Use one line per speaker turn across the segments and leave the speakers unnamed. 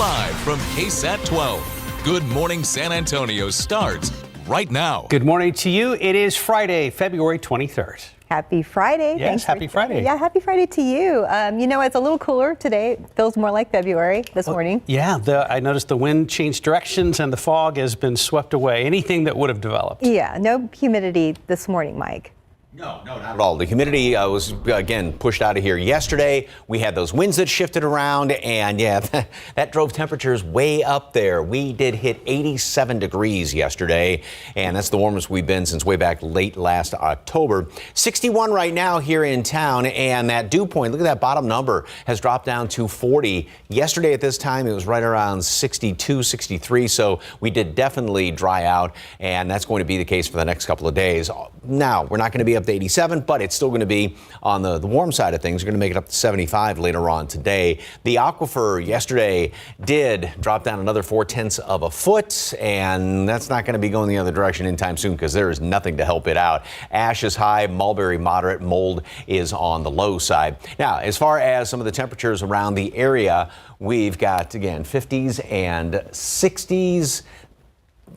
Live from KSAT 12. Good Morning San Antonio starts right now.
Good morning to you. It is Friday, February 23rd.
Happy Friday.
Yes, happy Friday.
Yeah, happy Friday to you. You know, it's a little cooler today. It feels more like February this morning.
Yeah, I noticed the wind changed directions and the fog has been swept away. Anything that would have developed.
Yeah, no humidity this morning, Mike.
No, not at all. The humidity was, again, pushed out of here yesterday. We had those winds that shifted around, and yeah, that drove temperatures way up there. We did hit 87 degrees yesterday, and that's the warmest we've been since way back late last October. 61 right now here in town, and that dew point, look at that bottom number, has dropped down to 40. Yesterday at this time, it was right around 62, 63, so we did definitely dry out, and that's going to be the case for the next couple of days. Now, we're not going to be up to 87, but it's still going to be on the warm side of things. You're going to make it up to 75 later on today. The aquifer yesterday did drop down another 0.4 of a foot, and that's not going to be going the other direction anytime soon because there is nothing to help it out. Ash is high, mulberry moderate, mold is on the low side. Now, as far as some of the temperatures around the area, we've got, again, 50s and 60s.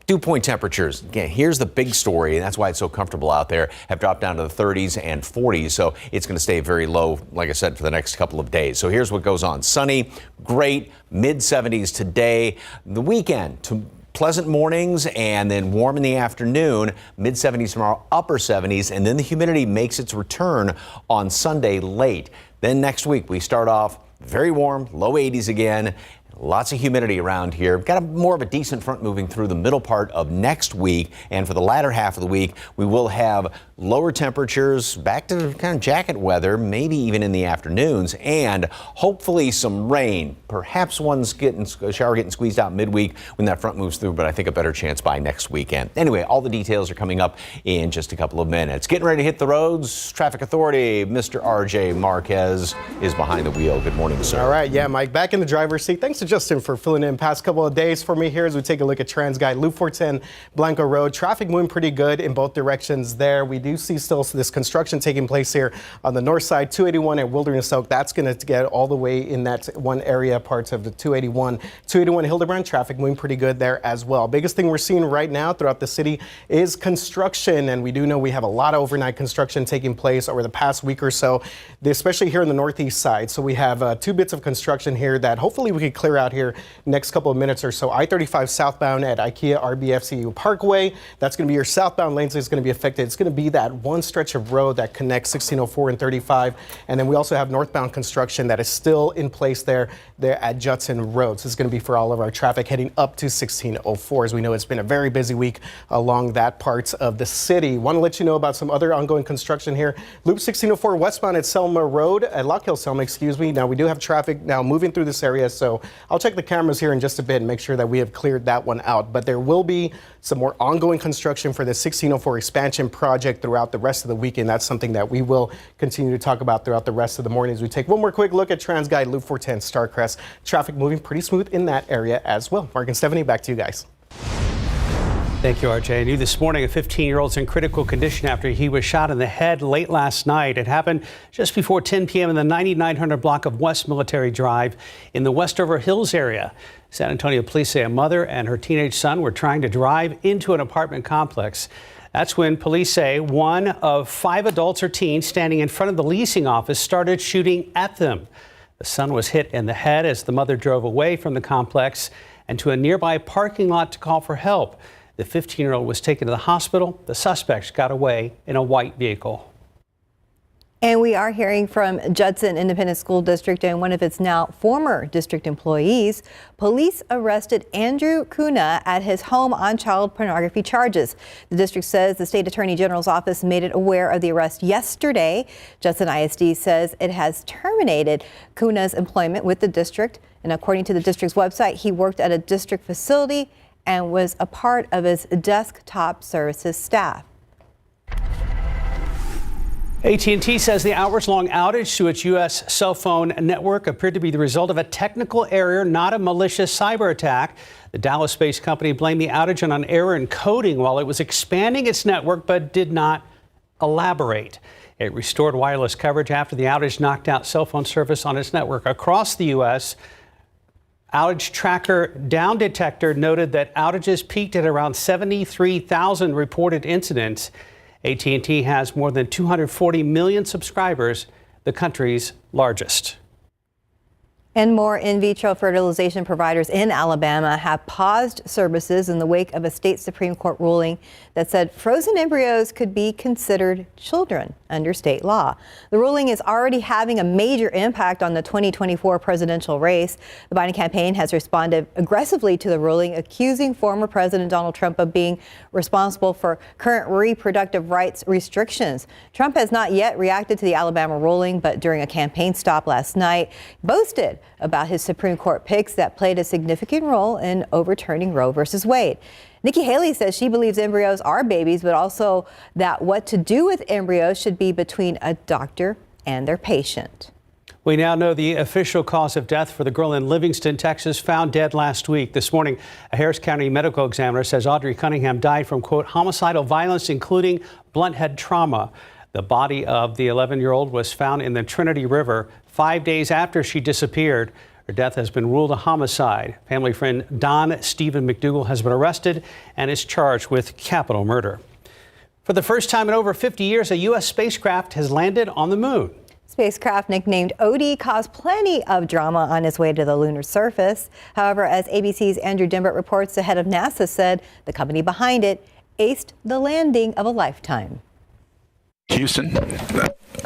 Dew point temperatures, again, here's the big story, and that's why it's so comfortable out there, have dropped down to the 30s and 40s, so it's going to stay very low, like I said, for the next couple of days. So here's what goes on. Sunny, great, mid-70s today. The weekend, pleasant mornings and then warm in the afternoon, mid-70s tomorrow, upper 70s, and then the humidity makes its return on Sunday late. Then next week, we start off very warm, low 80s again. Lots of humidity around here. Got more of a decent front moving through the middle part of next week. And for the latter half of the week, we will have lower temperatures, back to kind of jacket weather, maybe even in the afternoons, and hopefully some rain. Perhaps a shower getting squeezed out midweek when that front moves through, but I think a better chance by next weekend. Anyway, all the details are coming up in just a couple of minutes. Getting ready to hit the roads. Traffic Authority, Mr. RJ Marquez is behind the wheel. Good morning, sir.
All right, yeah, Mike, back in the driver's seat. Thanks to Justin for filling in past couple of days for me here as we take a look at TransGuide Loop 410 Blanco Road. Traffic moving pretty good in both directions there. We do see still this construction taking place here on the north side, 281 at Wilderness Oak. That's going to get all the way in that one area, parts of the 281 Hildebrand. Traffic moving pretty good there as well. Biggest thing we're seeing right now throughout the city is construction, and we do know we have a lot of overnight construction taking place over the past week or so, especially here in the northeast side. So we have 2 bits of construction here that hopefully we can clear out here next couple of minutes or so. I-35 southbound at IKEA RBFCU Parkway. That's going to be your southbound lanes is going to be affected. It's going to be that one stretch of road that connects 1604 and 35. And then we also have northbound construction that is still in place there at Judson Road. So it's going to be for all of our traffic heading up to 1604. As we know, it's been a very busy week along that part of the city. Want to let you know about some other ongoing construction here. Loop 1604 westbound at Selma Road, at Lock Hill Selma, excuse me. Now we do have traffic now moving through this area, so I'll check the cameras here in just a bit and make sure that we have cleared that one out. But there will be some more ongoing construction for the 1604 expansion project throughout the rest of the weekend. That's something that we will continue to talk about throughout the rest of the morning as we take one more quick look at TransGuide Loop 410 Starcrest. Traffic moving pretty smooth in that area as well. Mark and Stephanie, back to you guys.
Thank you, RJ. New this morning, a 15-year-old's in critical condition after he was shot in the head late last night. It happened just before 10 p.m. in the 9900 block of West Military Drive in the Westover Hills area. San Antonio police say a mother and her teenage son were trying to drive into an apartment complex. That's when police say one of 5 adults or teens standing in front of the leasing office started shooting at them. The son was hit in the head as the mother drove away from the complex and to a nearby parking lot to call for help. The 15-year-old was taken to the hospital. The suspects got away in a white vehicle.
And we are hearing from Judson Independent School District and one of its now former district employees. Police arrested Andrew Kuna at his home on child pornography charges. The district says the state attorney general's office made it aware of the arrest yesterday. Judson ISD says it has terminated Kuna's employment with the district. And according to the district's website, he worked at a district facility and was a part of his desktop services staff.
AT&T says the hours-long outage to its U.S. cell phone network appeared to be the result of a technical error, not a malicious cyber attack. The Dallas-based company blamed the outage on an error in coding while it was expanding its network, but did not elaborate. It restored wireless coverage after the outage knocked out cell phone service on its network across the U.S. Outage tracker Down Detector noted that outages peaked at around 73,000 reported incidents. AT&T has more than 240 million subscribers, the country's largest.
And more in vitro fertilization providers in Alabama have paused services in the wake of a state Supreme Court ruling that said frozen embryos could be considered children under state law. The ruling is already having a major impact on the 2024 presidential race. The Biden campaign has responded aggressively to the ruling, accusing former President Donald Trump of being responsible for current reproductive rights restrictions. Trump has not yet reacted to the Alabama ruling, but during a campaign stop last night, boasted about his Supreme Court picks that played a significant role in overturning Roe versus Wade. Nikki Haley says she believes embryos are babies, but also that what to do with embryos should be between a doctor and their patient.
We now know the official cause of death for the girl in Livingston, Texas, found dead last week. This morning, a Harris County medical examiner says Audrey Cunningham died from, quote, homicidal violence, including blunt head trauma. The body of the 11-year-old was found in the Trinity River 5 days after she disappeared. Her death has been ruled a homicide. Family friend Don Stephen McDougal has been arrested and is charged with capital murder. For the first time in over 50 years, a U.S. spacecraft has landed on the moon.
Spacecraft nicknamed Odie caused plenty of drama on its way to the lunar surface. However, as ABC's Andrew Dimbert reports, the head of NASA said the company behind it aced the landing of a lifetime.
Houston,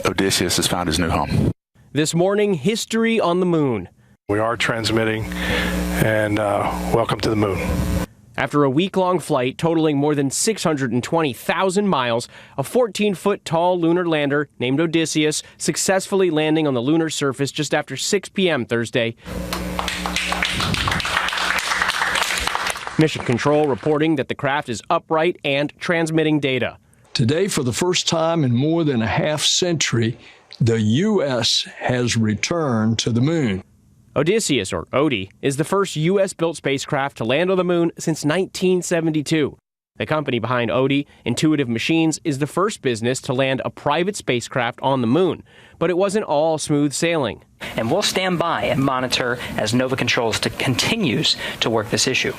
Odysseus has found his new home.
This morning, history on the moon.
We are transmitting, and welcome to the moon.
After a week-long flight totaling more than 620,000 miles, a 14-foot tall lunar lander named Odysseus successfully landing on the lunar surface just after 6 p.m. Thursday. Mission Control reporting that the craft is upright and transmitting data.
Today, for the first time in more than a half century, the U.S. has returned to the moon.
Odysseus, or Odie, is the first U.S.-built spacecraft to land on the moon since 1972. The company behind Odie, Intuitive Machines, is the first business to land a private spacecraft on the moon. But it wasn't all smooth sailing.
And we'll stand by and monitor as Nova Controls continues to work this issue.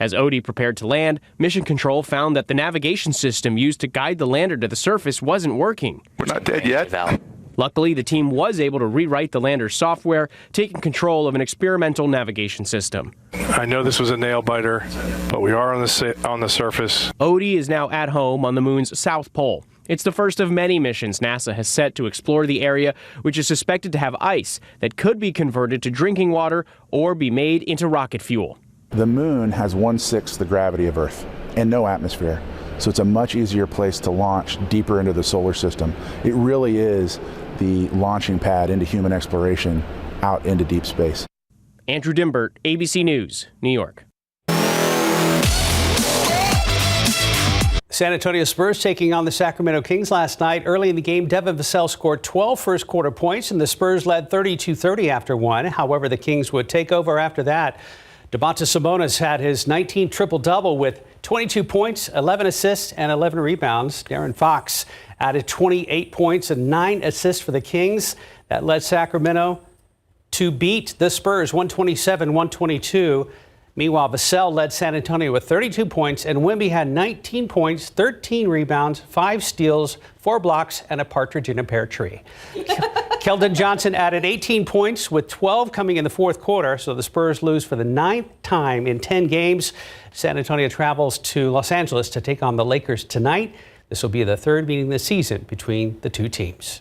As Odie prepared to land, Mission Control found that the navigation system used to guide the lander to the surface wasn't working.
We're not dead yet.
Luckily, the team was able to rewrite the lander's software, taking control of an experimental navigation system.
I know this was a nail biter, but we are on the surface.
Odie is now at home on the moon's south pole. It's the first of many missions NASA has set to explore the area, which is suspected to have ice that could be converted to drinking water or be made into rocket fuel.
The moon has 1/6 the gravity of Earth and no atmosphere, so it's a much easier place to launch deeper into the solar system. It really is the launching pad into human exploration out into deep space.
Andrew Dimbert, ABC News, New York.
San Antonio Spurs taking on the Sacramento Kings last night. Early in the game, Devin Vassell scored 12 first quarter points, and the Spurs led 32-30 after one. However, the Kings would take over after that. Domantas Sabonis had his 19th triple-double with 22 points, 11 assists, and 11 rebounds. De'Aaron Fox added 28 points and 9 assists for the Kings. That led Sacramento to beat the Spurs 127-122. Meanwhile, Vassell led San Antonio with 32 points, and Wemby had 19 points, 13 rebounds, 5 steals, 4 blocks, and a partridge in a pear tree. Keldon Johnson added 18 points with 12 coming in the fourth quarter, so the Spurs lose for the 9th time in 10 games. San Antonio travels to Los Angeles to take on the Lakers tonight. This will be the third meeting this season between the two teams.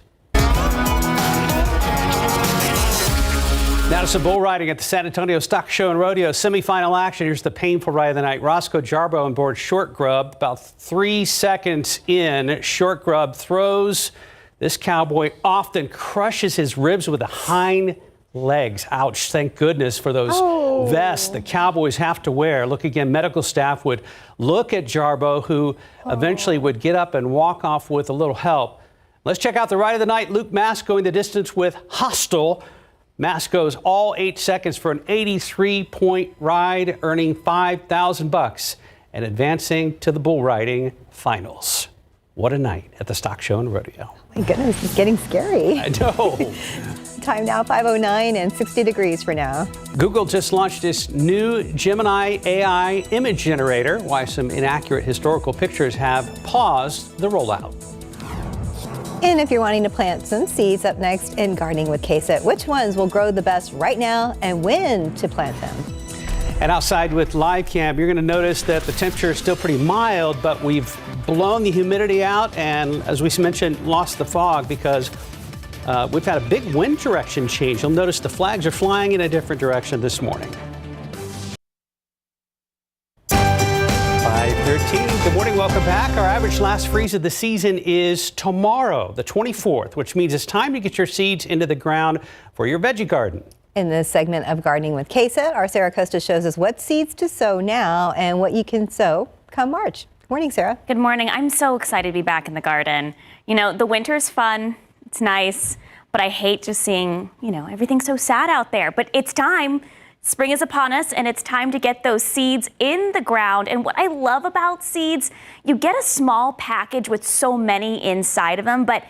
Now to some bull riding at the San Antonio Stock Show and Rodeo semifinal action. Here's the painful ride of the night. Roscoe Jarbo on board Short Grub. About 3 seconds in, Short Grub throws this cowboy off, then crushes his ribs with the hind legs. Ouch. Thank goodness for those vests the cowboys have to wear. Look again, medical staff would look at Jarbo, who eventually would get up and walk off with a little help. Let's check out the ride of the night. Luke Mass going the distance with Hostile. Mass goes all 8 seconds for an 83-point ride, earning $5,000 and advancing to the bull riding finals. What a night at the Stock Show and Rodeo.
My goodness, it's getting scary.
I know.
Time now 5:09 and 60 degrees for now.
Google just launched its new Gemini AI image generator. Why some inaccurate historical pictures have paused the rollout.
And if you're wanting to plant some seeds, up next in Gardening with KSAT, which ones will grow the best right now and when to plant them?
And outside with live cam, you're going to notice that the temperature is still pretty mild, but we've blown the humidity out and, as we mentioned, lost the fog because we've had a big wind direction change. You'll notice the flags are flying in a different direction this morning. 5:13. Good morning. Welcome back. Our average last freeze of the season is tomorrow, the 24th, which means it's time to get your seeds into the ground for your veggie garden.
In this segment of Gardening with KSAT, our Sarah Costa shows us what seeds to sow now and what you can sow come March. Good morning, Sarah.
Good morning. I'm so excited to be back in the garden. You know, the winter's fun. It's nice, but I hate just seeing, everything so sad out there. But it's time. Spring is upon us, and it's time to get those seeds in the ground. And what I love about seeds, you get a small package with so many inside of them, but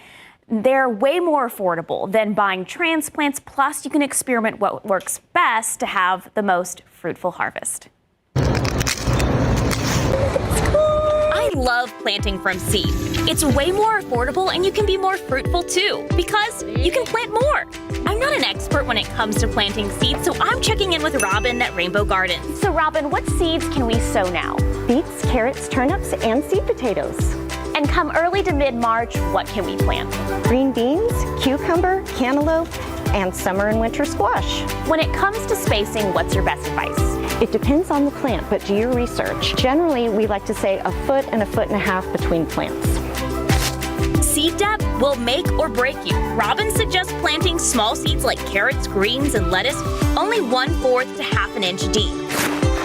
they're way more affordable than buying transplants. Plus, you can experiment what works best to have the most fruitful harvest. I love planting from seed. It's way more affordable and you can be more fruitful too because you can plant more. I'm not an expert when it comes to planting seeds, so I'm checking in with Robin at Rainbow Gardens. So Robin, what seeds can we sow now?
Beets, carrots, turnips, and seed potatoes.
And come early to mid-March, what can we plant?
Green beans, cucumber, cantaloupe, and summer and winter squash.
When it comes to spacing, what's your best advice?
It depends on the plant, but do your research. Generally, we like to say 1 foot and 1.5 foot between plants.
Seed depth will make or break you. Robin suggests planting small seeds like carrots, greens, and lettuce only 1/4 to 1/2 inch deep.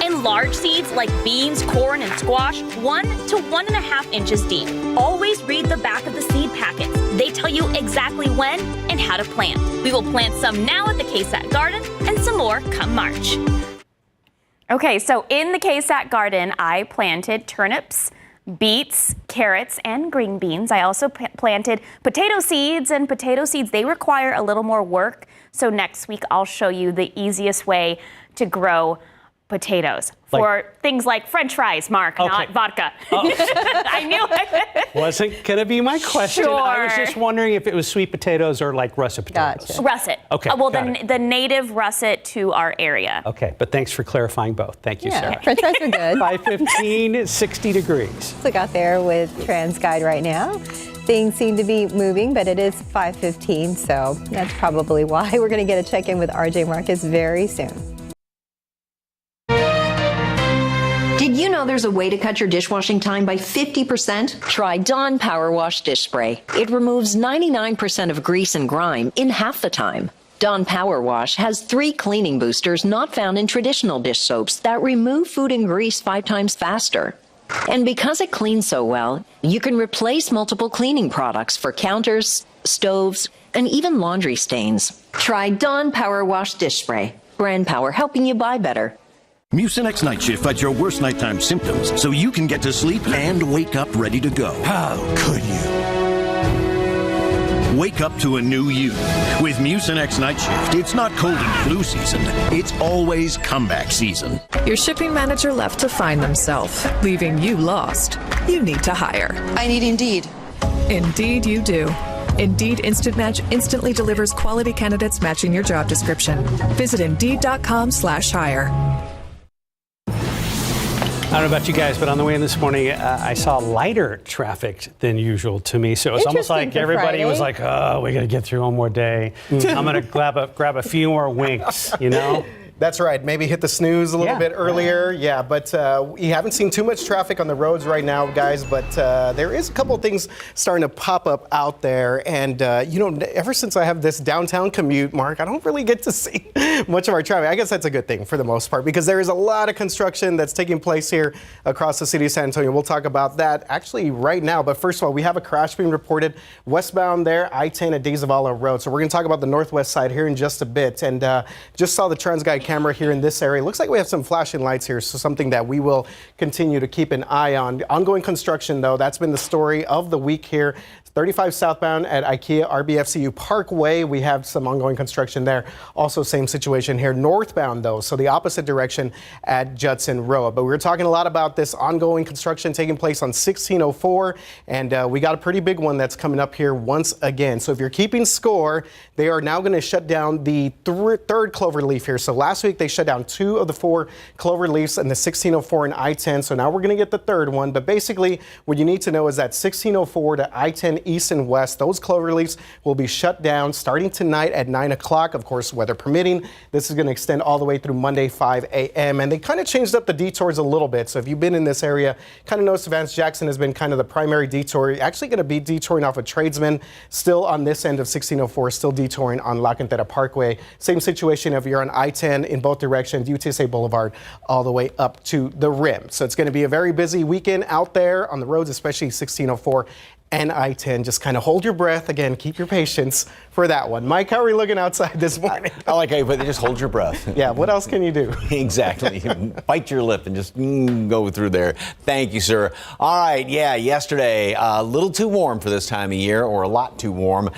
And large seeds like beans, corn, and squash 1 to 1.5 inches deep. Always read the back of the seed packets. They tell you exactly when and how to plant. We will plant some now at the KSAT garden and some more come March. Okay, so in the KSAT garden, I planted turnips, beets, carrots, and green beans. I also planted potato seeds, and potato seeds, they require a little more work. So next week, I'll show you the easiest way to grow potatoes for things like French fries, Mark, not vodka. I knew it.
Wasn't going to be my question.
Sure.
I was just wondering if it was sweet potatoes or like russet potatoes.
Gotcha. Russet.
Okay.
Well, the native russet to our area.
Okay, but thanks for clarifying both. Thank you, Sarah.
French fries are good.
5:15, 60 degrees.
Look out there with TransGuide right now. Things seem to be moving, but it is 5:15, so that's probably why. We're going to get a check-in with RJ Marcus very soon.
Did you know there's a way to cut your dishwashing time by 50%? Try Dawn Power Wash Dish Spray. It removes 99% of grease and grime in half the time. Dawn Power Wash has 3 cleaning boosters not found in traditional dish soaps that remove food and grease 5 times faster. And because it cleans so well, you can replace multiple cleaning products for counters, stoves, and even laundry stains. Try Dawn Power Wash Dish Spray. Brand power helping you buy better.
Mucinex Night Shift fights your worst nighttime symptoms so you can get to sleep and wake up ready to go. How could you? Wake up to a new you. With Mucinex Night Shift, it's not cold and flu season. It's always comeback season.
Your shipping manager left to find themselves, leaving you lost. You need to hire.
I need Indeed.
Indeed you do. Indeed Instant Match instantly delivers quality candidates matching your job description. Visit Indeed.com/hire.
I don't know about you guys, but on the way in this morning, I saw lighter traffic than usual to me. So it's almost like everybody was like, oh, we got to get through one more day. I'm going to grab a few more winks,
That's right. Maybe hit the snooze a little bit earlier. Yeah, but we haven't seen too much traffic on the roads right now, guys. But there is a couple of things starting to pop up out there. And, ever since I have this downtown commute, Mark, I don't really get to see much of our traffic. I guess that's a good thing for the most part because there is a lot of construction that's taking place here across the city of San Antonio. We'll talk about that actually right now. But first of all, we have a crash being reported westbound there, I-10 at De Zavala Road. So we're going to talk about the northwest side here in just a bit. And just saw the TransGuide camera here in this area. Looks like we have some flashing lights here, so something that we will continue to keep an eye on. Ongoing construction, though, that's been the story of the week here 35 southbound at IKEA RBFCU Parkway. We have some ongoing construction there. Also, same situation here northbound, though, so the opposite direction at Judson Road. But we were talking a lot about this ongoing construction taking place on 1604, and we got a pretty big one that's coming up here once again. So if you're keeping score, they are now going to shut down the third clover leaf here. So last week they shut down 2 of the 4 clover leaves in the 1604 and I-10. So now we're going to get the third one. But basically, what you need to know is that 1604 to I-10 east and west, those clover leaves will be shut down starting tonight at 9 o'clock. Of course, weather permitting. This is going to extend all the way through Monday, 5 a.m. And they kind of changed up the detours a little bit. So if you've been in this area, kind of notice Vance Jackson has been kind of the primary detour. Actually going to be detouring off of Tradesman, still on this end of 1604, still detouring on La Cantera Parkway. Same situation if you're on I-10 in both directions, UTSA Boulevard, all the way up to the rim. So it's going to be a very busy weekend out there on the roads, especially 1604 and I-10. Just kind of hold your breath. Again, keep your patience for that one. Mike, how are we looking outside this morning?
I like how you put it, just hold your breath.
Yeah, what else can you do?
Exactly. Bite your lip and just go through there. Thank you, sir. All right, yeah, yesterday, a little too warm for this time of year, or a lot too warm.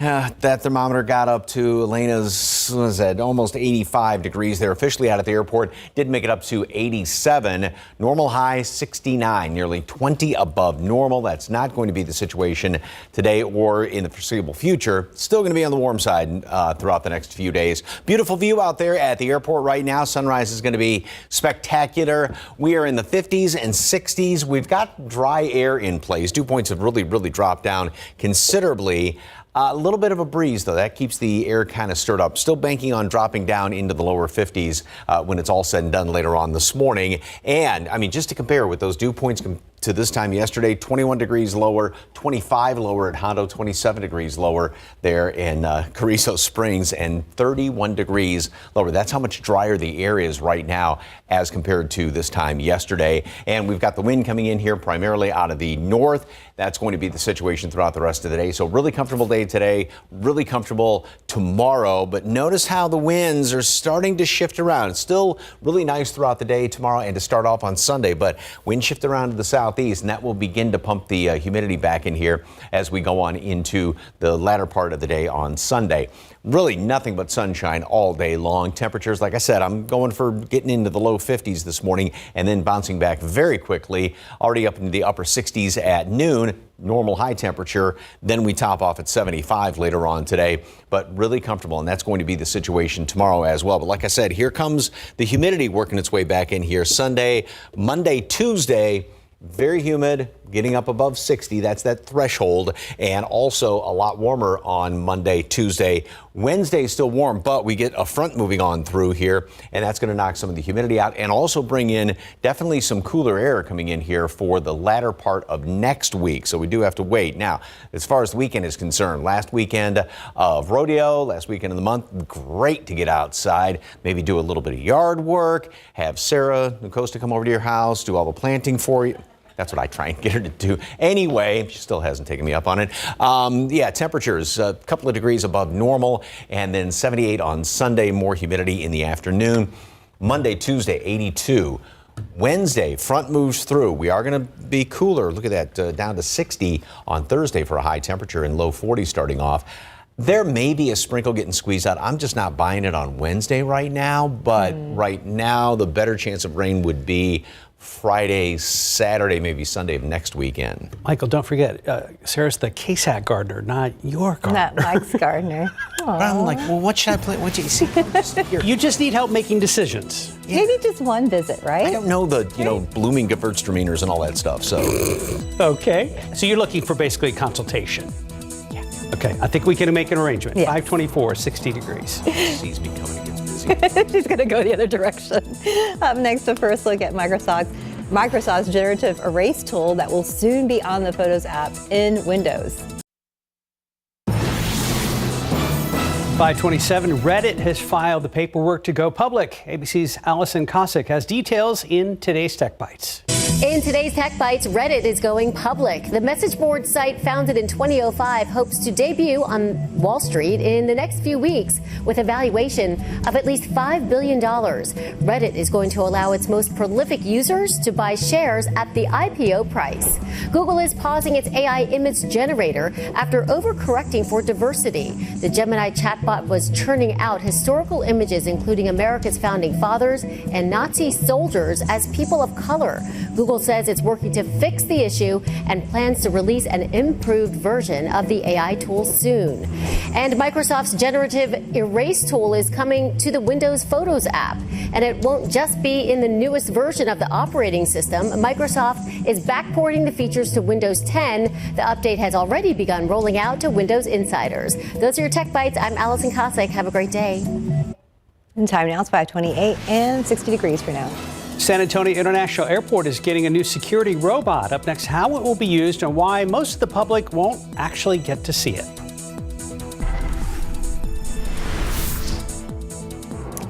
That thermometer got up to Elena's, what is that, almost 85 degrees. They're officially out at the airport. Did make it up to 87. Normal high 69, nearly 20 above normal. That's not going to be the situation today or in the foreseeable future. Still going to be on the warm side throughout the next few days. Beautiful view out there at the airport right now. Sunrise is going to be spectacular. We are in the 50s and 60s. We've got dry air in place. Dew points have really dropped down considerably. A little bit of a breeze, though. That keeps the air kind of stirred up. Still banking on dropping down into the lower 50s when it's all said and done later on this morning. And, I mean, just to compare with those dew points to this time yesterday, 21 degrees lower, 25 lower at Hondo, 27 degrees lower there in Carrizo Springs, and 31 degrees lower. That's how much drier the air is right now as compared to this time yesterday. And we've got the wind coming in here primarily out of the north. That's going to be the situation throughout the rest of the day. So really comfortable day today, really comfortable tomorrow. But notice how the winds are starting to shift around. It's still really nice throughout the day tomorrow and to start off on Sunday, but wind shift around to the southeast, and that will begin to pump the humidity back in here as we go on into the latter part of the day on Sunday. Really nothing but sunshine all day long. Temperatures, like I said, I'm going for getting into the low 50s this morning and then bouncing back very quickly, already up into the upper 60s at noon. Normal high temperature. Then we top off at 75 later on today, but really comfortable. And that's going to be the situation tomorrow as well. But like I said, here comes the humidity working its way back in here. Sunday, Monday, Tuesday, very humid, getting up above 60. That's that threshold. And also a lot warmer on Monday, Tuesday. Wednesday still warm, but we get a front moving on through here, and that's going to knock some of the humidity out and also bring in definitely some cooler air coming in here for the latter part of next week. So we do have to wait. Now, as far as the weekend is concerned, last weekend of rodeo, last weekend of the month, great to get outside, maybe do a little bit of yard work, have Sarah Nucosta come over to your house, do all the planting for you. That's what I try and get her to do. Anyway, she still hasn't taken me up on it. Yeah, temperatures a couple of degrees above normal, and then 78 on Sunday, more humidity in the afternoon. Monday, Tuesday, 82. Wednesday, front moves through. We are going to be cooler. Look at that, down to 60 on Thursday for a high temperature and low 40s starting off. There may be a sprinkle getting squeezed out. I'm just not buying it on Wednesday right now, but right now the better chance of rain would be Friday, Saturday, maybe Sunday of next weekend.
Michael, don't forget, Sarah's the KSAT gardener, not your gardener.
Not Mike's gardener.
I'm like, well, what should I play? What do you see?
You just need help making decisions.
Yeah. Maybe just one visit, right?
I don't know the, blooming Gewürztraminers and all that stuff, so.
Okay. So you're looking for basically consultation. Yeah. Okay. I think we can make an arrangement. Yes. 524, 60 degrees.
She's becoming busy.
She's going to go the other direction. Up next, a first look at Microsoft's generative erase tool that will soon be on the Photos app in Windows.
527, Reddit has filed the paperwork to go public. ABC's Allison Cossack has details in today's Tech Bites.
In today's Tech Bites, Reddit is going public. The message board site founded in 2005 hopes to debut on Wall Street in the next few weeks with a valuation of at least $5 billion. Reddit is going to allow its most prolific users to buy shares at the IPO price. Google is pausing its AI image generator after overcorrecting for diversity. The Gemini chatbot was churning out historical images, including America's founding fathers and Nazi soldiers, as people of color. Google says it's working to fix the issue and plans to release an improved version of the AI tool soon. And Microsoft's generative erase tool is coming to the Windows Photos app. And it won't just be in the newest version of the operating system. Microsoft is backporting the features to Windows 10. The update has already begun rolling out to Windows insiders. Those are your Tech Bites. I'm Allison Cossack. Have a great day.
And time now is 5:28 and 60 degrees for now.
San Antonio International Airport is getting a new security robot. Up next, how it will be used and why most of the public won't actually get to see it.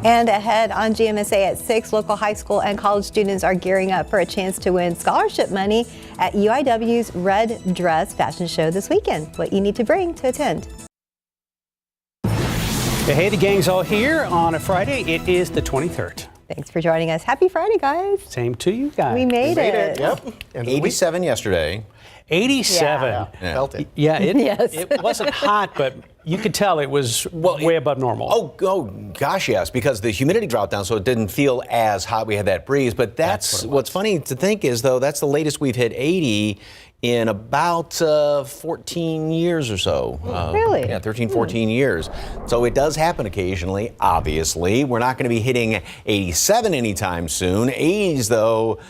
And ahead on GMSA at 6, local high school and college students are gearing up for a chance to win scholarship money at UIW's Red Dress Fashion Show this weekend. What you need to bring to attend.
Hey, the gang's all here on a Friday. It is the 23rd.
Thanks for joining us. Happy Friday, guys.
Same to you guys.
We made it.
Yep. 87 yesterday.
87.
Yeah. Felt it.
Yeah,
Yes.
it wasn't hot, but you could tell it was way above normal.
Oh, gosh, yes, because the humidity dropped down, so it didn't feel as hot. We had that breeze. But that's what's funny to think is, though, that's the latest we've hit 80 in about 14 years or so.
Really?
Yeah, 13, 14 years. So it does happen occasionally, obviously. We're not going to be hitting 87 anytime soon. 80s, though,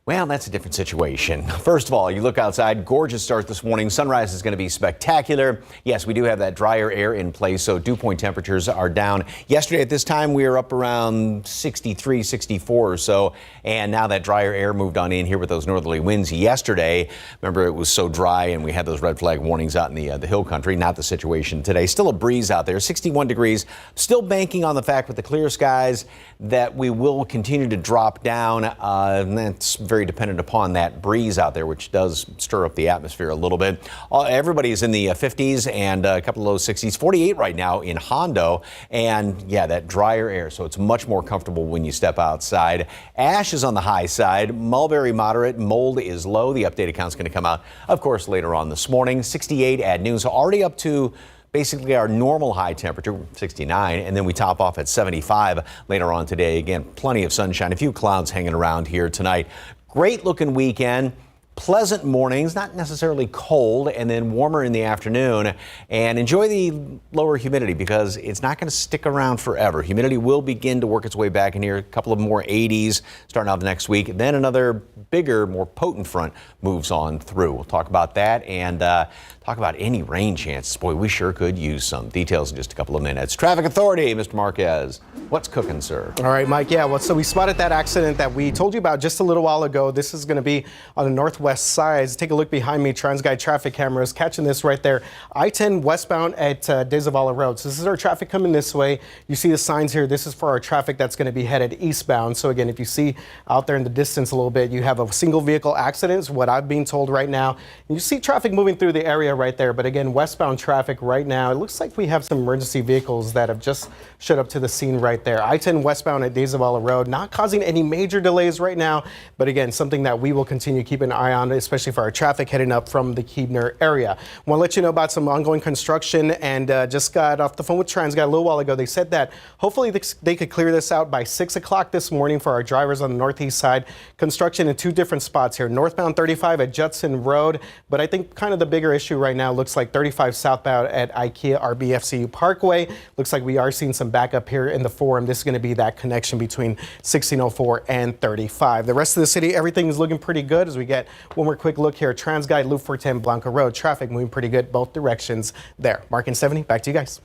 well, that's a different situation. First of all, you look outside, gorgeous start this morning. Sunrise is going to be spectacular. Yes, we do have that drier air in place, so dew point temperatures are down. Yesterday at this time, we were up around 63, 64 or so, and now that drier air moved on in here with those northerly winds yesterday. Remember, it was so dry, and we had those red flag warnings out in the hill country. Not the situation today. Still a breeze out there, 61 degrees. Still banking on the fact with the clear skies that we will continue to drop down, and that's very dependent upon that breeze out there, which does stir up the atmosphere a little bit. Everybody's in the 50s and a couple of low 60s, 48 right now in Hondo. And yeah, that drier air, so it's much more comfortable when you step outside. Ash is on the high side, mulberry moderate, mold is low. The updated count's going to come out, of course, later on this morning. 68 at noon, so already up to basically our normal high temperature, 69, and then we top off at 75 later on today. Again, plenty of sunshine, a few clouds hanging around here tonight. Great looking weekend. Pleasant mornings, not necessarily cold, and then warmer in the afternoon. And enjoy the lower humidity because it's not going to stick around forever. Humidity will begin to work its way back in here. A couple of more 80s starting out the next week. Then another bigger, more potent front moves on through. We'll talk about that and talk about any rain chances. Boy, we sure could use some. Details in just a couple of minutes. Traffic Authority, Mr. Marquez. What's cooking, sir?
All right, Mike. Yeah, well, so we spotted that accident that we told you about just a little while ago. This is going to be on the northwest side. Take a look behind me. TransGuide traffic cameras catching this right there. I-10 westbound at De Zavala Road. So this is our traffic coming this way. You see the signs here. This is for our traffic that's going to be headed eastbound. So again, if you see out there in the distance a little bit, you have a single vehicle accident is what I'm being told right now. And you see traffic moving through the area right there. But again, westbound traffic right now, it looks like we have some emergency vehicles that have just showed up to the scene right there. I-10 westbound at De Zavala Road, not causing any major delays right now. But again, something that we will continue to keep an eye on, especially for our traffic heading up from the Keebner area. I want to let you know about some ongoing construction and just got off the phone with TransGuide a little while ago. They said that hopefully they could clear this out by 6 o'clock this morning for our drivers on the northeast side. Construction in two different spots here. Northbound 35 at Judson Road, but I think kind of the bigger issue right now looks like 35 southbound at IKEA RBFCU Parkway. Looks like we are seeing some backup here in the Forum. This is going to be that connection between 1604 and 35. The rest of the city, everything is looking pretty good as we get one more quick look here. TransGuide Loop 410 Blanca Road. Traffic moving pretty good both directions there. Mark and Stephanie, back to you guys.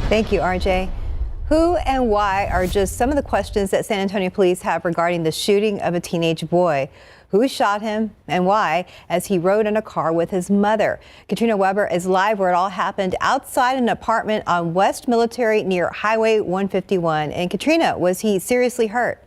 Thank you, RJ. Who and why are just some of the questions that San Antonio police have regarding the shooting of a teenage boy. Who shot him and why as he rode in a car with his mother. Katrina Weber is live where it all happened outside an apartment on West Military near Highway 151. And Katrina, was he seriously hurt?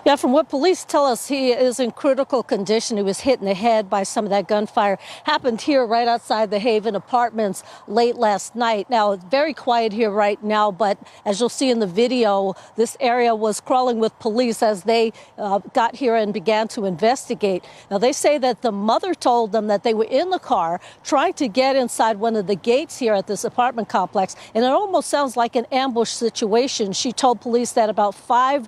Yeah, from what police tell us, he is in critical condition. He was hit in the head by some of that gunfire. Happened here right outside the Haven Apartments late last night. Now, it's very quiet here right now, but as you'll see in the video, this area was crawling with police as they got here and began to investigate. Now, they say that the mother told them that they were in the car trying to get inside one of the gates here at this apartment complex, and it almost sounds like an ambush situation. She told police that about 5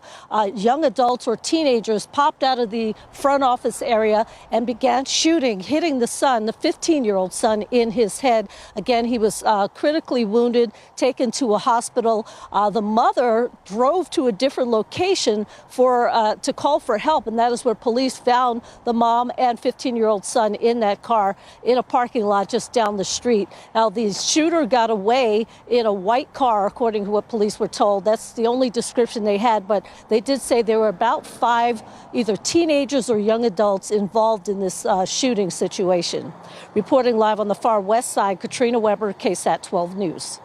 young adults or teenagers popped out of the front office area and began shooting, hitting the son, the 15-year-old son, in his head. Again, he was critically wounded, taken to a hospital. The mother drove to a different location to call for help, and that is where police found the mom and 15-year-old son in that car in a parking lot just down the street. Now, the shooter got away in a white car, according to what police were told. That's the only description they had, but they did say there were about 5 either teenagers or young adults involved in this shooting situation. Reporting live on the far west side, Katrina Weber, KSAT 12 News.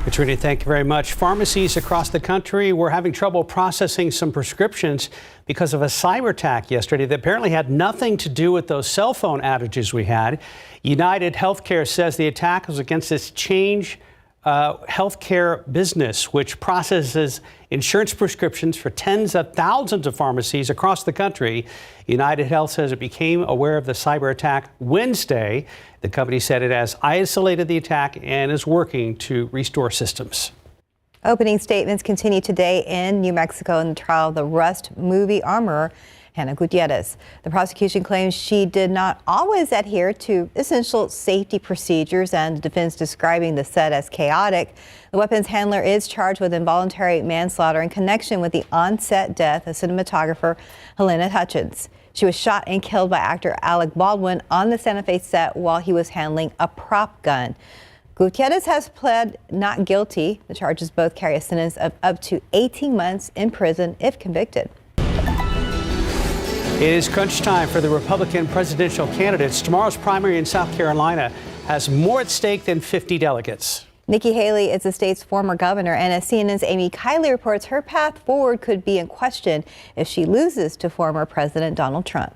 Katrina, thank you very much. Pharmacies across the country were having trouble processing some prescriptions because of a cyber attack yesterday that apparently had nothing to do with those cell phone outages we had. United Healthcare says the attack was against its Change healthcare business, which processes insurance prescriptions for tens of thousands of pharmacies across the country. United Health says it became aware of the cyber attack Wednesday. The company said it has isolated the attack and is working to restore systems.
Opening statements continue today in New Mexico in the trial of the Rust movie armorer, Hannah Gutierrez. The prosecution claims she did not always adhere to essential safety procedures, and the defense describing the set as chaotic. The weapons handler is charged with involuntary manslaughter in connection with the on-set death of cinematographer Helena Hutchins. She was shot and killed by actor Alec Baldwin on the Santa Fe set while he was handling a prop gun. Gutierrez has pled not guilty. The charges both carry a sentence of up to 18 months in prison if convicted.
It is crunch time for the Republican presidential candidates. Tomorrow's primary in South Carolina has more at stake than 50 delegates.
Nikki Haley is the state's former governor, and as CNN's Amy Kiley reports, her path forward could be in question if she loses to former President Donald Trump.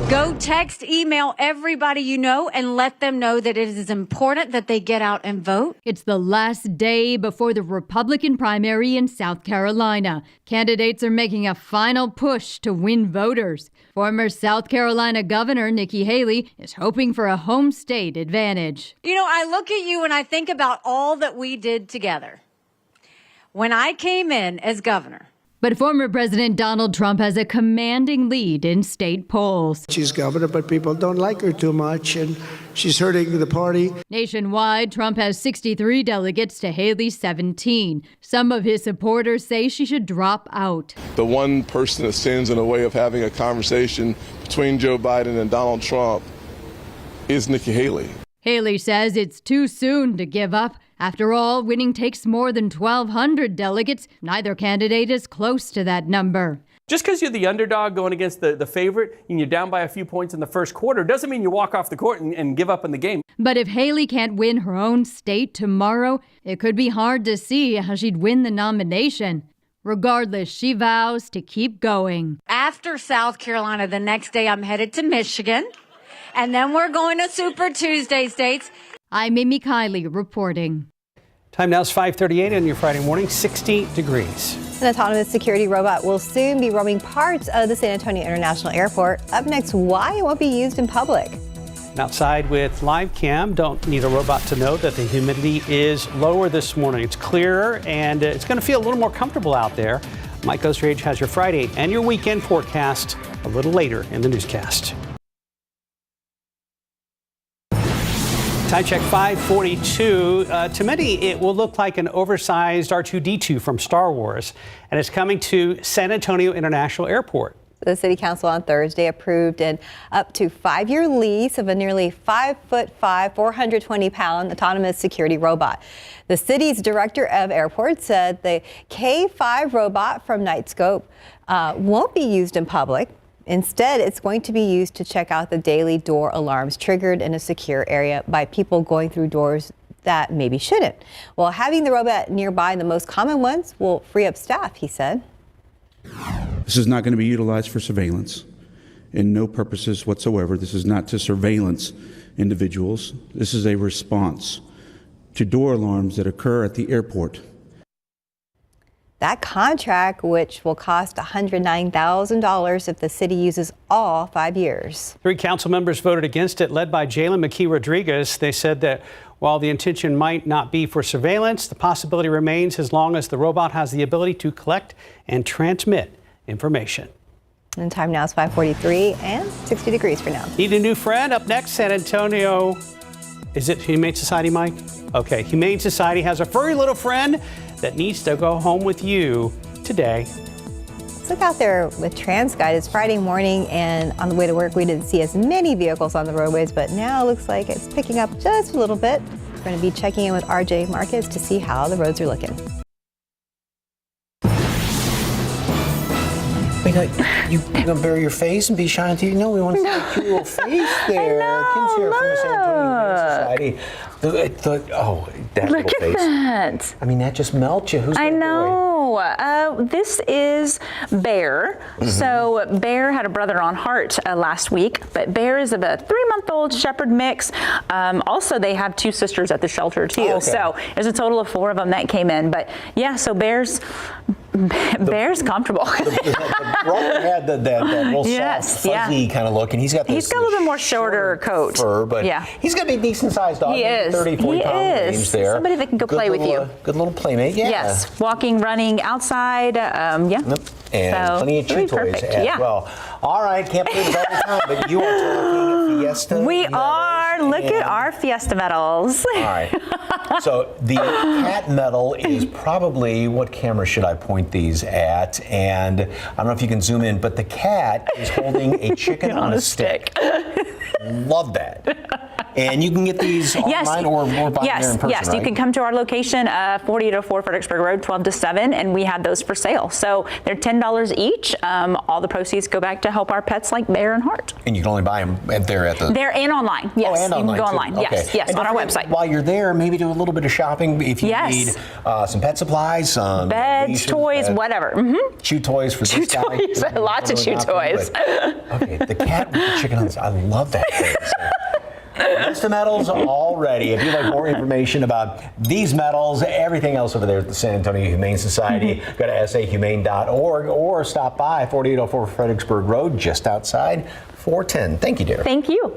Go text, email everybody you know and let them know that it is important that they get out and vote.
It's the last day before the Republican primary in South Carolina. Candidates are making a final push to win voters. Former South Carolina Governor Nikki Haley is hoping for a home state advantage.
You know, I look at you and I think about all that we did together. When I came in as governor,
but former President Donald Trump has a commanding lead in state polls.
She's governor, but people don't like her too much, and she's hurting the party.
Nationwide, Trump has 63 delegates to Haley's 17. Some of his supporters say she should drop out.
The one person that stands in the way of having a conversation between Joe Biden and Donald Trump is Nikki Haley.
Haley says it's too soon to give up. After all, winning takes more than 1,200 delegates. Neither candidate is close to that number.
Just because you're the underdog going against the favorite and you're down by a few points in the first quarter doesn't mean you walk off the court and give up in the game.
But if Haley can't win her own state tomorrow, it could be hard to see how she'd win the nomination. Regardless, she vows to keep going.
after South Carolina, the next day I'm headed to Michigan. And then we're going to Super Tuesday states.
I'm Amy Kiley reporting.
Time now is 5:38 on your Friday morning, 60 degrees.
An autonomous security robot will soon be roaming parts of the San Antonio International Airport. Up next, why it won't be used in public.
Outside with live cam, don't need a robot to know that the humidity is lower this morning. It's clearer and it's going to feel a little more comfortable out there. Mike Osterage has your Friday and your weekend forecast a little later in the newscast. Time check 5:42. To many, it will look like an oversized R2-D2 from Star Wars, and it's coming to San Antonio International Airport.
The City Council on Thursday approved an up to 5-year lease of a nearly 5'5", 420-pound autonomous security robot. The city's director of airports said the K5 robot from Nightscope won't be used in public. Instead, it's going to be used to check out the daily door alarms triggered in a secure area by people going through doors that maybe shouldn't. Well, having the robot nearby, the most common ones, will free up staff, he said.
This is not going to be utilized for surveillance in no purposes whatsoever. This is not to surveillance individuals. This is a response to door alarms that occur at the airport.
That contract, which will cost $109,000 if the city uses all 5 years.
3 council members voted against it, led by Jalen McKee Rodriguez. They said that while the intention might not be for surveillance, the possibility remains as long as the robot has the ability to collect and transmit information.
And time now is 5:43 and 60 degrees for now.
Need a new friend? Up next, San Antonio. Is it Humane Society, Mike? Okay, Humane Society has a furry little friend that needs to go home with you today.
Let's look out there with TransGuide. It's Friday morning, and on the way to work, we didn't see as many vehicles on the roadways, but now it looks like it's picking up just a little bit. We're going to be checking in with RJ Marquez to see how the roads are looking.
You gonna bury your face and be shy on TV? No, we want to see a cute little face there. Kim's here from the San Antonio Humane Society. That
Look
little face.
at that.
I mean, that just melts you. Who's
I
that
know. This is Bear.
Mm-hmm.
So Bear had a brother on Heart last week, but Bear is of a 3-month-old shepherd mix. Also, they have 2 sisters at the shelter too.
Oh, okay.
So there's a total of 4 of them that came in. But yeah, so Bear's comfortable.
The brother had that real soft, fuzzy kind of look, and he's got a little bit more shorter coat. Fur, but he's got to be a decent-sized dog.
He is.
30, 40 pound range there.
Somebody that can go play with you.
Good little playmate, yeah.
Yes, walking, running outside,
And plenty of chew toys as well. All right, can't believe it's all the time, but you are talking Fiesta.
We are. Look at our Fiesta medals.
All right. So the cat medal is probably, what camera should I point these at? And I don't know if you can zoom in, but the cat is holding a chicken on a stick. Love that. And you can get these online or buy them there in person,
Yes,
right?
you can come to our location, 4804 Fredericksburg Road, 12 to 7, and we have those for sale. So they're $10 each. All the proceeds go back to help our pets like Bear and Heart.
And you can only buy them there at the...
They're in online, yes.
Oh, and online,
you can go
too.
online,
Okay.
yes,
And
on our
don't
website.
While you're there, maybe do a little bit of shopping if you need some pet supplies, some
beds,
leashes,
toys, whatever. Mm-hmm.
Chew toys for this guy.
Toys, lots of chew toys.
Okay, the cat with the chicken on this, I love that thing. List of medals already. If you'd like more information about these medals, everything else over there at the San Antonio Humane Society, go to sahumane.org or stop by 4804 Fredericksburg Road, just outside 410. Thank you, dear.
Thank you.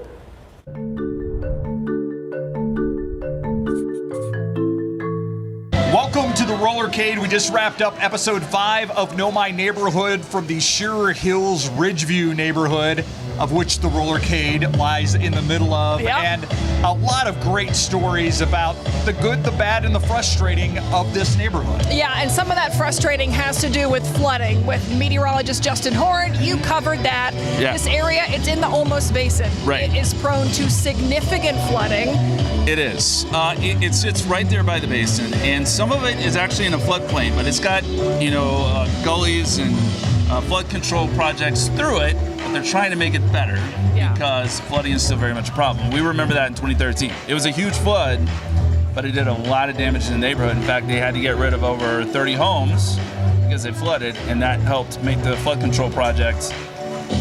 Welcome to the Rollercade. We just wrapped up episode 5 of Know My Neighborhood from the Shearer Hills Ridgeview neighborhood, of which the Rollercade lies in the middle of.
Yep.
And a lot of great stories about the good, the bad, and the frustrating of this neighborhood.
Yeah, and some of that frustrating has to do with flooding. With meteorologist Justin Horn, you covered that.
Yeah.
This area, it's in the Olmos Basin.
Right.
It is prone to significant flooding.
It is. It's right there by the basin, and some of it is actually in a floodplain, but it's got gullies and flood control projects through it, but they're trying to make it better because flooding is still very much a problem. We remember that in 2013. It was a huge flood, but it did a lot of damage in the neighborhood. In fact, they had to get rid of over 30 homes because they flooded, and that helped make the flood control projects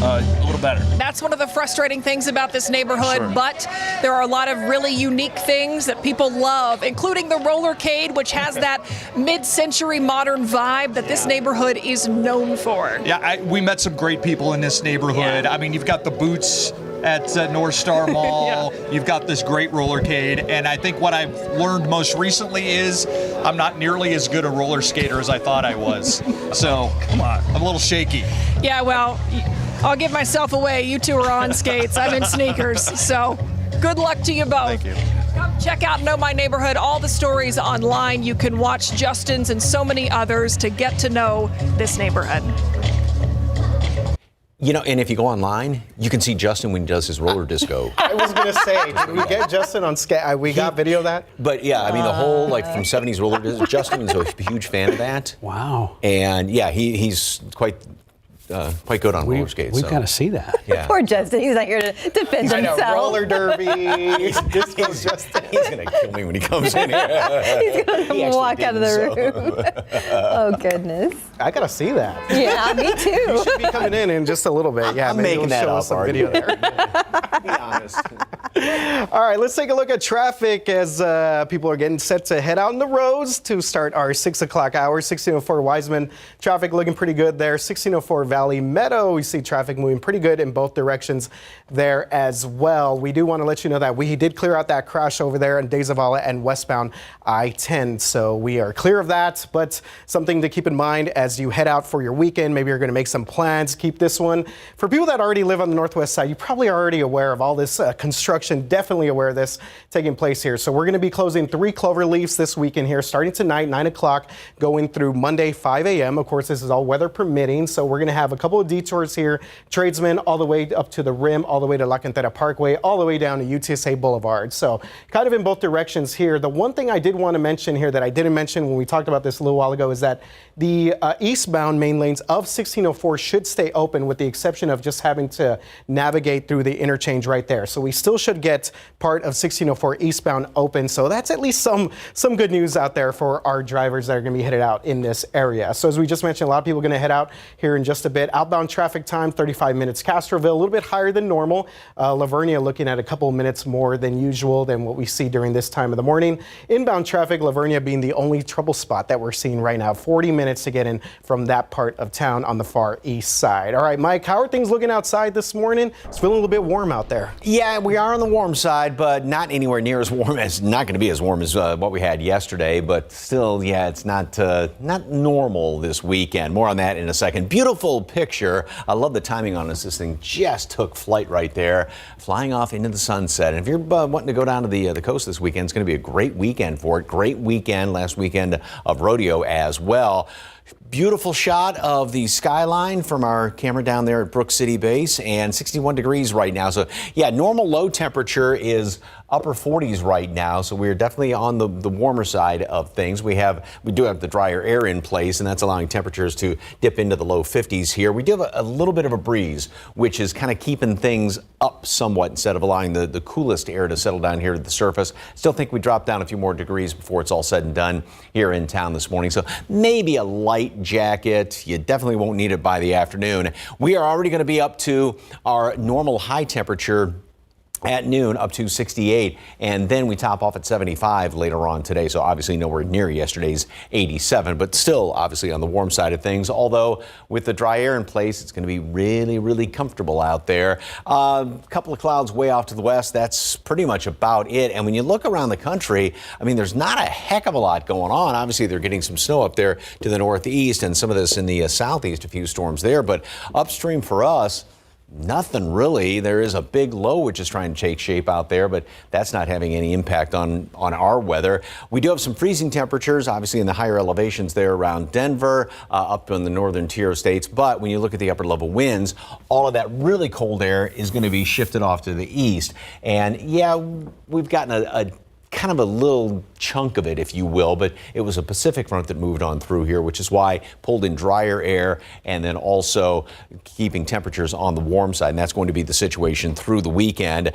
a little better.
That's one of the frustrating things about this neighborhood,
Sure.
but there are a lot of really unique things that people love, including the Rollercade, which has that mid-century modern vibe that this neighborhood is known for.
Yeah, we met some great people in this neighborhood. I mean, you've got the Boots at North Star Mall. You've got this great Rollercade, and I think what I've learned most recently is I'm not nearly as good a roller skater as I thought I was. So, come on, I'm a little shaky.
Yeah, well, I'll give myself away. You two are on skates. I'm in sneakers. So good luck to you both.
Thank you.
Come check out Know My Neighborhood. All the stories online. You can watch Justin's and so many others to get to know this neighborhood.
And if you go online, you can see Justin when he does his roller disco.
I was going to say, did we get Justin on skate? We got video of that?
But yeah, I mean, the whole from 70s roller disco, Justin is a huge fan of that.
Wow.
And yeah, he's quite quite good on roller skates.
We've got to see that.
Yeah.
Poor Justin. He's not here to defend himself.
Roller derby.
He's going to kill me when he comes in here.
He's going to walk out of the room. Oh, goodness.
I got to see that.
Yeah, me too.
You should be coming in just a little bit. Yeah,
I'm
maybe
making
you'll
that
show
up,
us some
Artie.
video there.
Be honest.
All right, let's take a look at traffic as people are getting set to head out on the roads to start our 6 o'clock hour. 1604 Wiseman, traffic looking pretty good there. 1604 Valley Meadow, we see traffic moving pretty good in both directions there as well. We do want to let you know that we did clear out that crash over there in De Zavala and westbound I-10, so we are clear of that. But something to keep in mind as you head out for your weekend, maybe you're going to make some plans, keep this one. For people that already live on the northwest side, you probably are already aware of all this construction, definitely aware of this taking place here. So we're going to be closing 3 Cloverleafs this weekend here, starting tonight, 9 o'clock, going through Monday, 5 a.m. Of course, this is all weather permitting, so we're going to have a couple of detours here. Tradesmen all the way up to the rim, all the way to La Cantera Parkway, all the way down to UTSA Boulevard. So kind of in both directions here. The one thing I did want to mention here that I didn't mention when we talked about this a little while ago is that the eastbound main lanes of 1604 should stay open with the exception of just having to navigate through the interchange right there. So we still should get part of 1604 eastbound open. So that's at least some good news out there for our drivers that are going to be headed out in this area. So as we just mentioned, a lot of people are going to head out here in just a bit. Outbound traffic time, 35 minutes. Castroville, a little bit higher than normal. Lavernia looking at a couple of minutes more than usual than what we see during this time of the morning. Inbound traffic, Lavernia being the only trouble spot that we're seeing right now. 40 minutes to get in from that part of town on the far east side. All right, Mike, how are things looking outside this morning? It's feeling a little bit warm out there.
Yeah, we are on the warm side, but not anywhere near as warm as, not going to be as warm as what we had yesterday, but still, yeah, it's not normal this weekend. More on that in a second. Beautiful picture. I love the timing on this. This thing just took flight right there, flying off into the sunset. And if you're wanting to go down to the coast this weekend, it's going to be a great weekend for it. Great weekend, last weekend of rodeo as well. Beautiful shot of the skyline from our camera down there at Brook City Base, and 61 degrees right now. So yeah, normal low temperature is upper 40s right now, so we're definitely on the warmer side of things. We do have the drier air in place, and that's allowing temperatures to dip into the low 50s here. We do have a little bit of a breeze, which is kind of keeping things up somewhat instead of allowing the coolest air to settle down here to the surface. Still think we drop down a few more degrees before it's all said and done here in town this morning. So maybe a light jacket. You definitely won't need it by the afternoon. We are already going to be up to our normal high temperature at noon, up to 68, and then we top off at 75 later on today. So obviously nowhere near yesterday's 87, but still obviously on the warm side of things. Although with the dry air in place, it's going to be really, really comfortable out there. A couple of clouds way off to the west. That's pretty much about it. And when you look around the country, I mean, there's not a heck of a lot going on. Obviously, they're getting some snow up there to the northeast and some of this in the southeast, a few storms there. But upstream for us, nothing really. There is a big low which is trying to take shape out there, but that's not having any impact on our weather. We do have some freezing temperatures, obviously in the higher elevations there around Denver, up in the northern tier of states. But when you look at the upper level winds, all of that really cold air is going to be shifted off to the east. And yeah, we've gotten a kind of a little chunk of it, if you will, but it was a Pacific front that moved on through here, which is why pulled in drier air and then also keeping temperatures on the warm side. And that's going to be the situation through the weekend.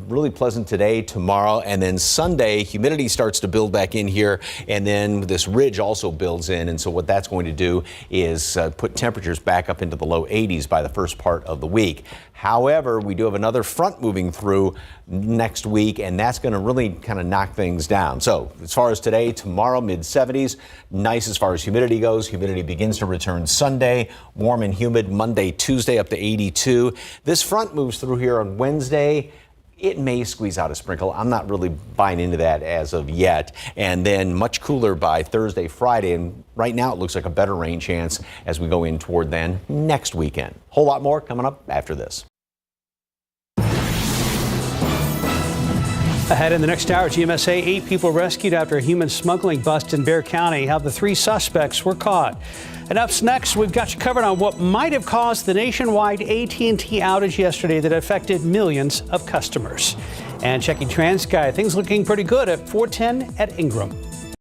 Really pleasant today, tomorrow, and then Sunday, humidity starts to build back in here, and then this ridge also builds in. And so what that's going to do is put temperatures back up into the low 80s by the first part of the week. However, we do have another front moving through next week, and that's going to really kind of knock things down. So as far as today, tomorrow, mid-70s, nice as far as humidity goes. Humidity begins to return Sunday, warm and humid Monday, Tuesday, up to 82. This front moves through here on Wednesday. It may squeeze out a sprinkle. I'm not really buying into that as of yet. And then much cooler by Thursday, Friday. And right now it looks like a better rain chance as we go in toward then next weekend. Whole lot more coming up after this.
Ahead in the next hour, GMSA, 8 people rescued after a human smuggling bust in Bexar County. How the 3 suspects were caught. And up next, we've got you covered on what might have caused the nationwide AT&T outage yesterday that affected millions of customers. And checking TransGuide, things looking pretty good at 410 at Ingram.